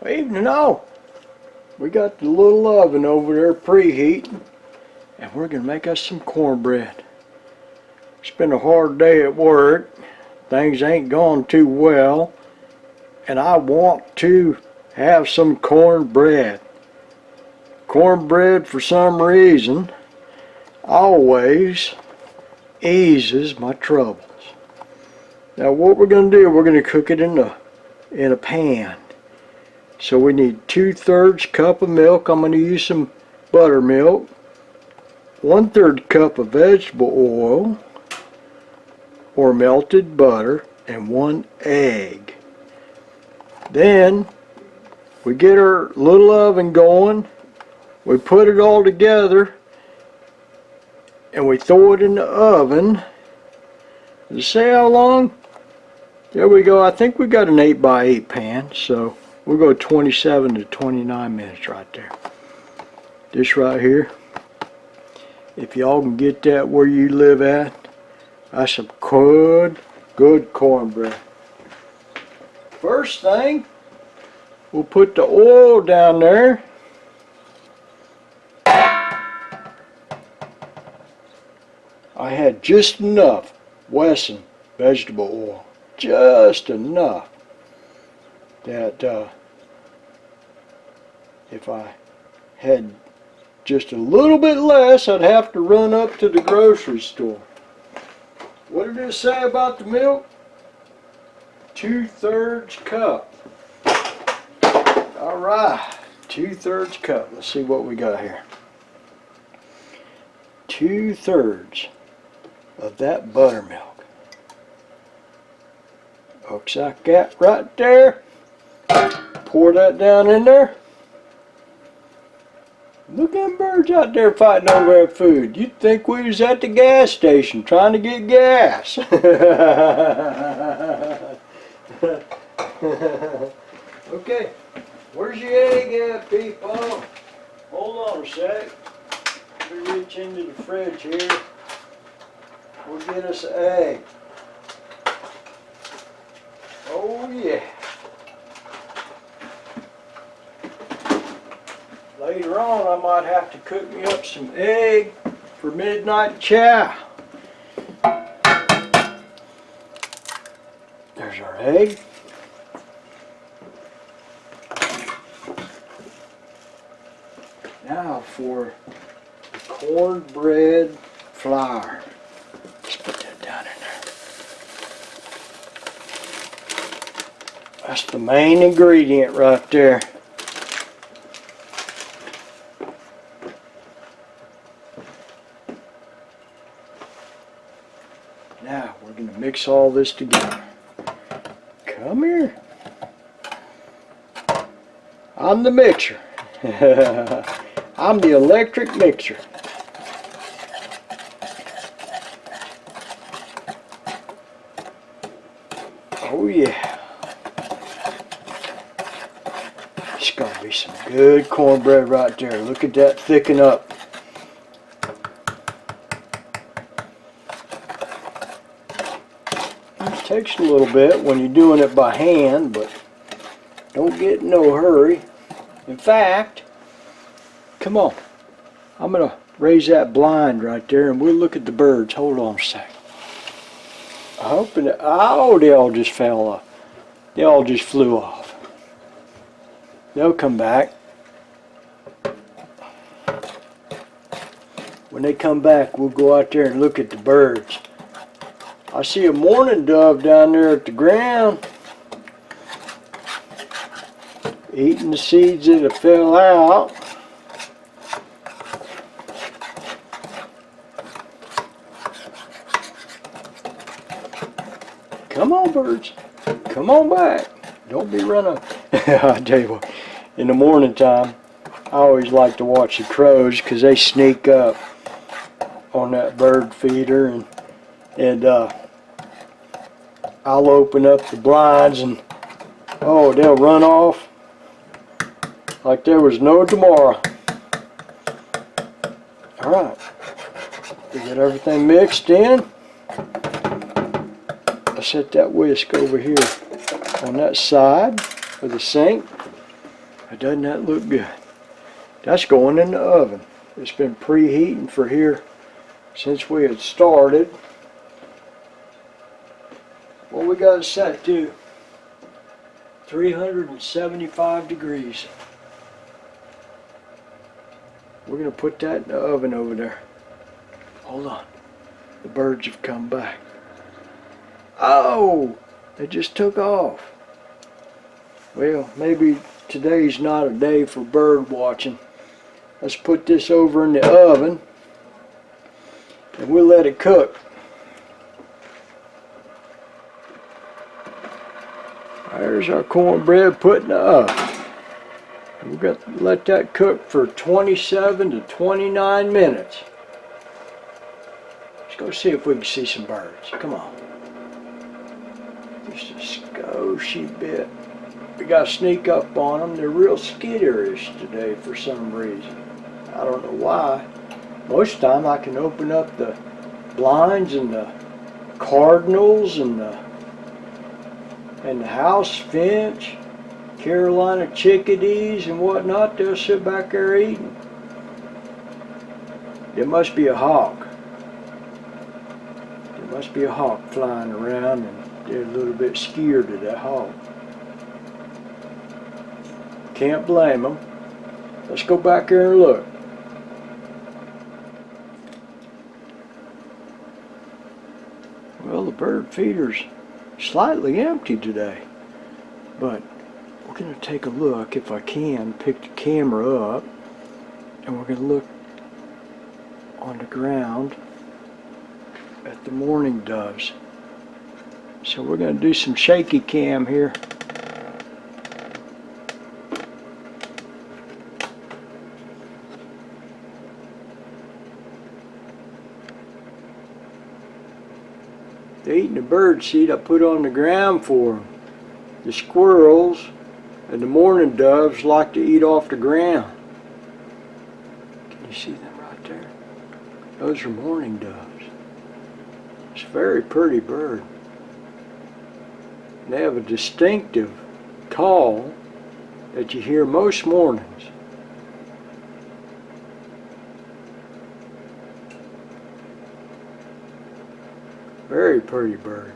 Evening all. We got the little oven over there preheating, and we're gonna make us some cornbread. It's been a hard day at work. Things ain't going too well, and I want to have some cornbread. Cornbread, for some reason, always eases my troubles. Now what we're gonna do, we're gonna cook it in a pan. So we need 2/3 cup of milk. I'm going to use some buttermilk. 1/3 cup of vegetable oil or melted butter, and 1 egg. Then we get our little oven going. We put it all together and we throw it in the oven. Does it say how long? There we go. I think we got an 8x8 pan, so we'll go 27 to 29 minutes right there. This right here, if y'all can get that where you live at, that's some good cornbread. First thing, we'll put the oil down there. I had just enough Wesson vegetable oil, just enough that if I had just a little bit less, I'd have to run up to the grocery store. What did it say about the milk? 2/3 cup. All right, 2/3 cup. Let's see what we got here. 2/3 of that buttermilk. Looks like that right there. Pour that down in there. Look at them birds out there fighting over that food. You'd think we was at the gas station trying to get gas. Okay, where's your egg at, people? Hold on a sec. Let me reach into the fridge here. We'll get us an egg. Oh yeah. Later on, I might have to cook me up some egg for midnight chow. There's our egg. Now for the cornbread flour. Let's put that down in there. That's the main ingredient right there. Now we're going to mix all this together. Come here. I'm the mixer. I'm the electric mixer. Oh yeah. It's going to be some good cornbread right there. Look at that thicken up. It takes a little bit when you're doing it by hand, but don't get in no hurry. In fact, come on. I'm going to raise that blind right there and we'll look at the birds. Hold on a sec. I hope that, oh, they all just fell off. They all just flew off. They'll come back. When they come back, we'll go out there and look at the birds. I see a mourning dove down there at the ground, eating the seeds that have fell out. Come on, birds. Come on back. Don't be running. I tell you what, in the morning time, I always like to watch the crows because they sneak up on that bird feeder, and I'll open up the blinds and oh, they'll run off like there was no tomorrow. All right, we get everything mixed in. I set that whisk over here on that side of the sink. Doesn't that look good? That's going in the oven. It's been preheating for here since we had started. Well, we got it set to 375 degrees. We're going to put that in the oven over there. Hold on. The birds have come back. Oh! They just took off. Well, maybe today's not a day for bird watching. Let's put this over in the oven and we'll let it cook. There's our cornbread put in the oven. We've got to let that cook for 27 to 29 minutes. Let's go see if we can see some birds. Come on. Just a scoshy bit. We got to sneak up on them. They're real skitterish today for some reason. I don't know why. Most of the time I can open up the blinds and the cardinals and the house finch, Carolina chickadees and whatnot, they'll sit back there eating. There must be a hawk. There must be a hawk flying around and they're a little bit scared of that hawk. Can't blame them. Let's go back there and look. Well, the bird feeder's slightly empty today, but we're going to take a look, if I can, pick the camera up, and we're going to look on the ground at the mourning doves. So we're going to do some shaky cam here. They're eating the bird seed I put on the ground for them. The squirrels and the mourning doves like to eat off the ground. Can you see them right there? Those are mourning doves. It's a very pretty bird. They have a distinctive call that you hear most mornings. Very pretty bird.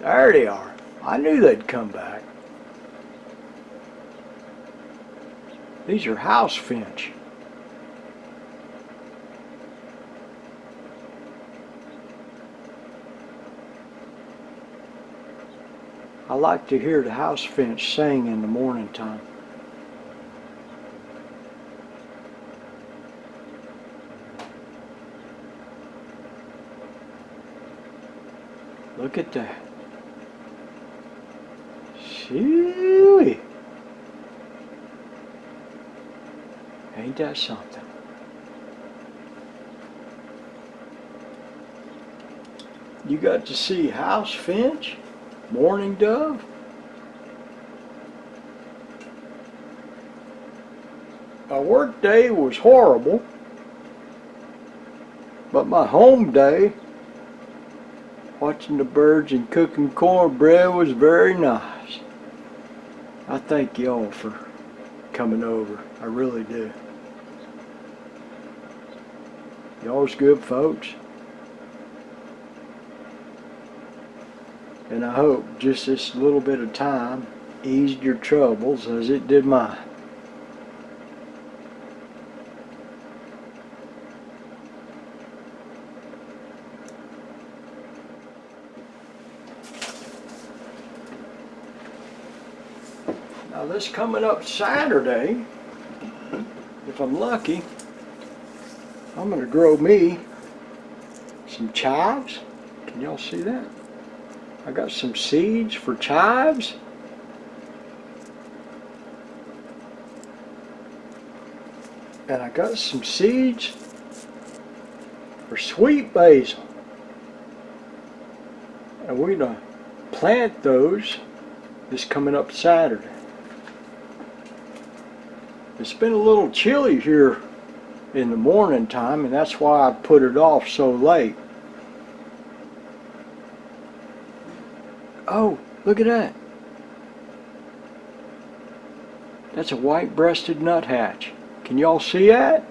There they are. I knew they'd come back. These are house finch. I like to hear the house finch sing in the morning time. Look at that. Shoo-wee. Ain't that something? You got to see house finch, mourning dove. My work day was horrible, but my home day, watching the birds and cooking cornbread, was very nice. I thank y'all for coming over. I really do. Y'all's good folks. And I hope just this little bit of time eased your troubles as it did mine. Now this coming up Saturday, if I'm lucky, I'm going to grow me some chives. Can y'all see that? I got some seeds for chives. And I got some seeds for sweet basil. And we're going to plant those this coming up Saturday. It's been a little chilly here in the morning time, and that's why I put it off so late. Oh, look at that. That's a white-breasted nuthatch. Can y'all see that?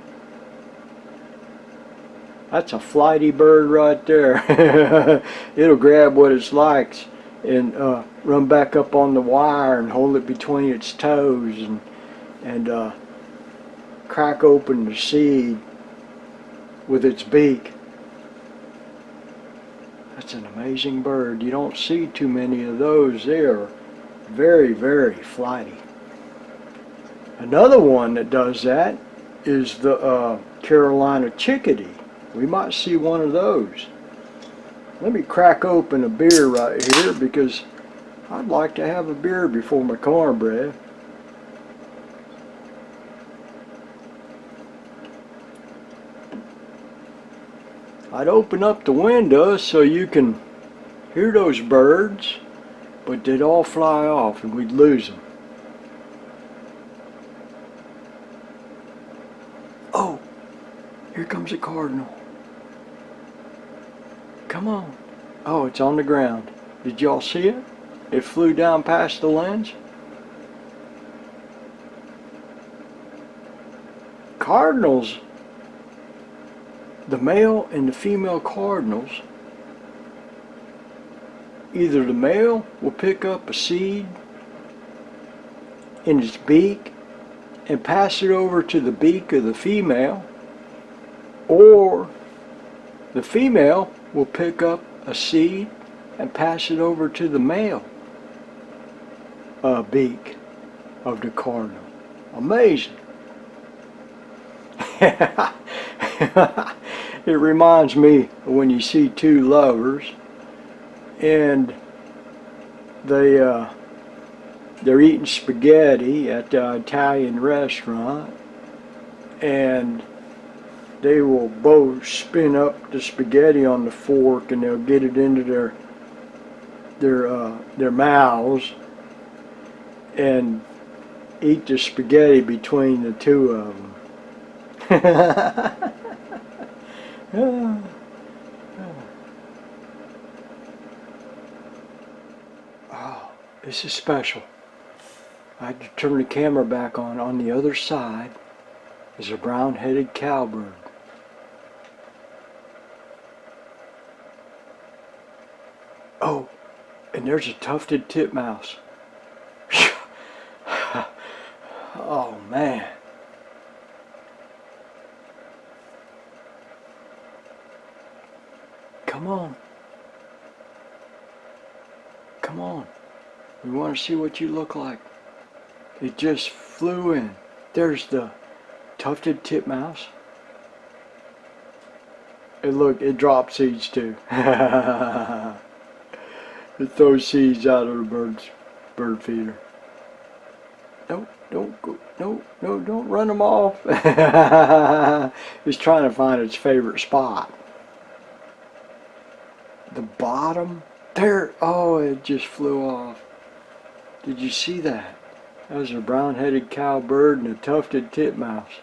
That's a flighty bird right there. It'll grab what it likes and run back up on the wire and hold it between its toes and crack open the seed with its beak. That's an amazing bird. You don't see too many of those. They are very, very flighty. Another one that does that is the Carolina chickadee. We might see one of those. Let me crack open a beer right here because I'd like to have a beer before my cornbread. I'd open up the window so you can hear those birds, but they'd all fly off and we'd lose them. Oh, here comes a cardinal. Come on. Oh, it's on the ground. Did y'all see it? It flew down past the lens. Cardinals, the male and the female cardinals, either the male will pick up a seed in its beak and pass it over to the beak of the female, or the female will pick up a seed and pass it over to the male beak of the cardinal. Amazing. It reminds me of when you see two lovers and they're eating spaghetti at the Italian restaurant, and they will both spin up the spaghetti on the fork and they'll get it into their mouths and eat the spaghetti between the two of them. Oh, this is special. I had to turn the camera back on. On the other side is a brown-headed cowbird. Oh, and there's a tufted titmouse. Oh, man. Come on. Come on. We want to see what you look like. It just flew in. There's the tufted titmouse. And look, it dropped seeds too. It throws seeds out of the bird feeder. No, don't go. No, don't run them off. It's trying to find its favorite spot. The bottom there. Oh, it just flew off. Did you see that? That was a brown-headed cowbird and a tufted titmouse.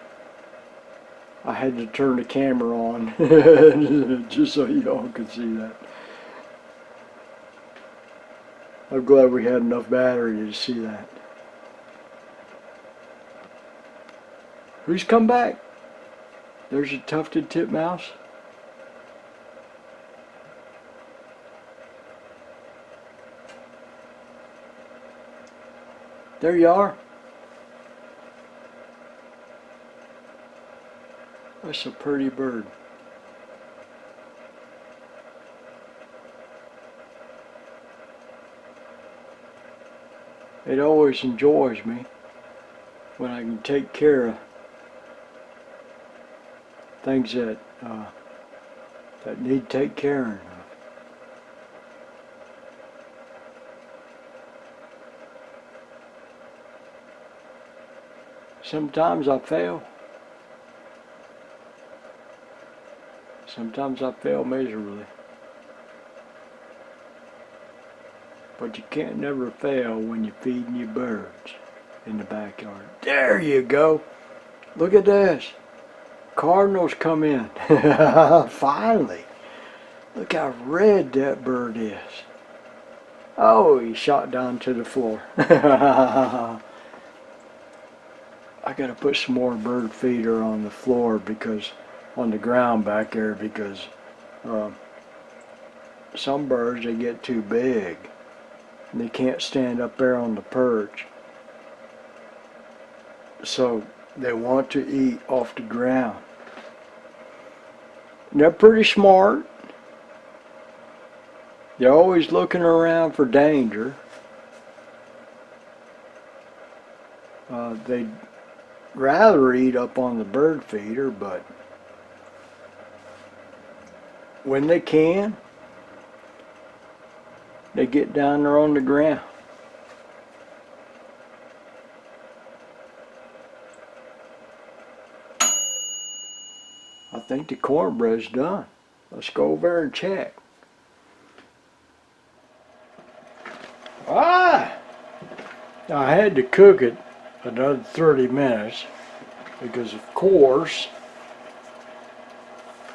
I had to turn the camera on just so y'all could see that. I'm glad we had enough battery to see that. Who's come back? There's a tufted titmouse. There you are. That's a pretty bird. It always enjoys me when I can take care of things that need take care of. Sometimes I fail. Sometimes I fail miserably. But you can't never fail when you're feeding your birds. in the backyard. There you go. Look at this. Cardinals come in. Finally. Look how red that bird is. Oh, he shot down to the floor. I gotta put some more bird feeder on the floor because, on the ground back there, because some birds, they get too big and they can't stand up there on the perch. So they want to eat off the ground. They're pretty smart. They're always looking around for danger. They'd rather eat up on the bird feeder, but when they can, they get down there on the ground. I think the cornbread's done. Let's go over there and check. Ah! I had to cook it another 30 minutes because, of course,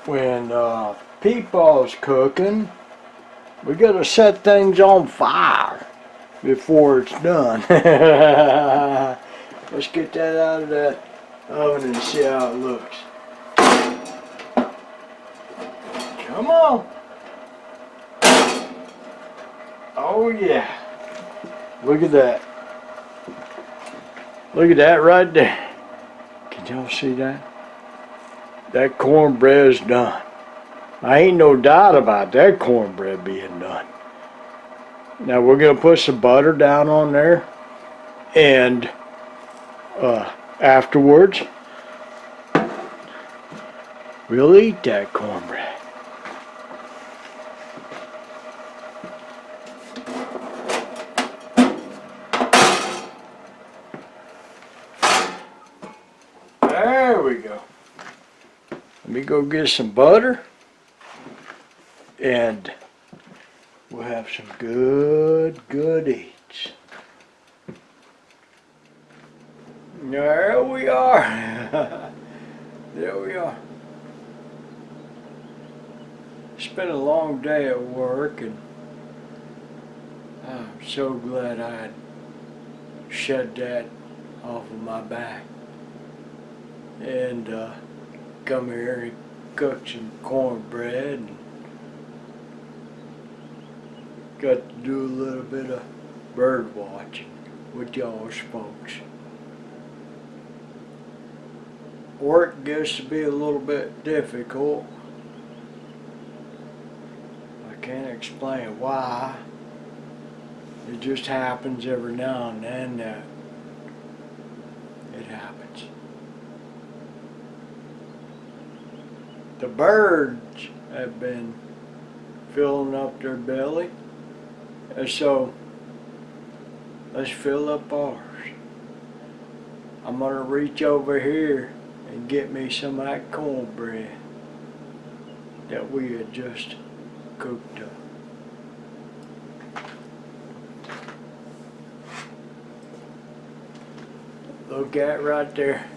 when Peepaw's cooking, we gotta set things on fire before it's done. Let's get that out of that oven and see how it looks. Come on. Oh yeah. Look at that. Look at that right there. Can y'all see that? That cornbread is done. I ain't no doubt about that cornbread being done. Now we're gonna put some butter down on there, and afterwards we'll eat that cornbread. There we go. Let me go get some butter, and we'll have some good eats. There we are. There we are. It's been a long day at work, and I'm so glad I had shed that off of my back and come here and cook some cornbread and got to do a little bit of bird watching with y'all's folks. Work gets to be a little bit difficult. I can't explain why. It just happens every now and then that it happens. The birds have been filling up their belly, and so let's fill up ours. I'm gonna reach over here and get me some of that cornbread that we had just cooked up. Look at it right there.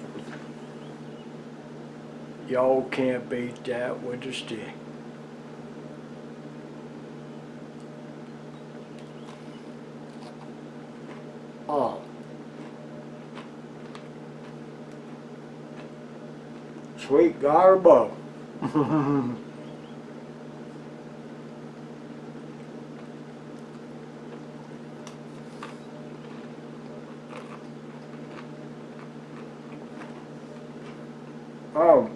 Y'all can't beat that with a stick. Oh. Sweet garbo. Oh.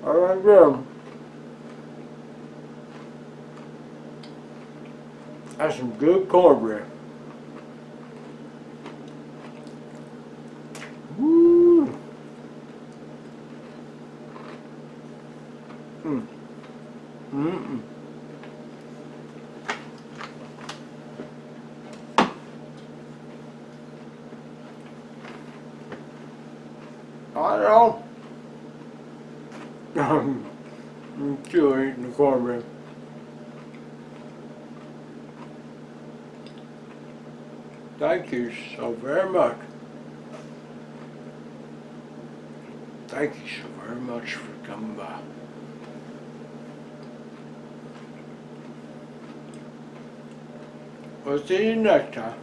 All right, good. That's some good cornbread. Woo. Mm-mm. I know. I'm still eating the cornbread. Thank you so very much. Thank you so very much for coming by. We'll see you next time.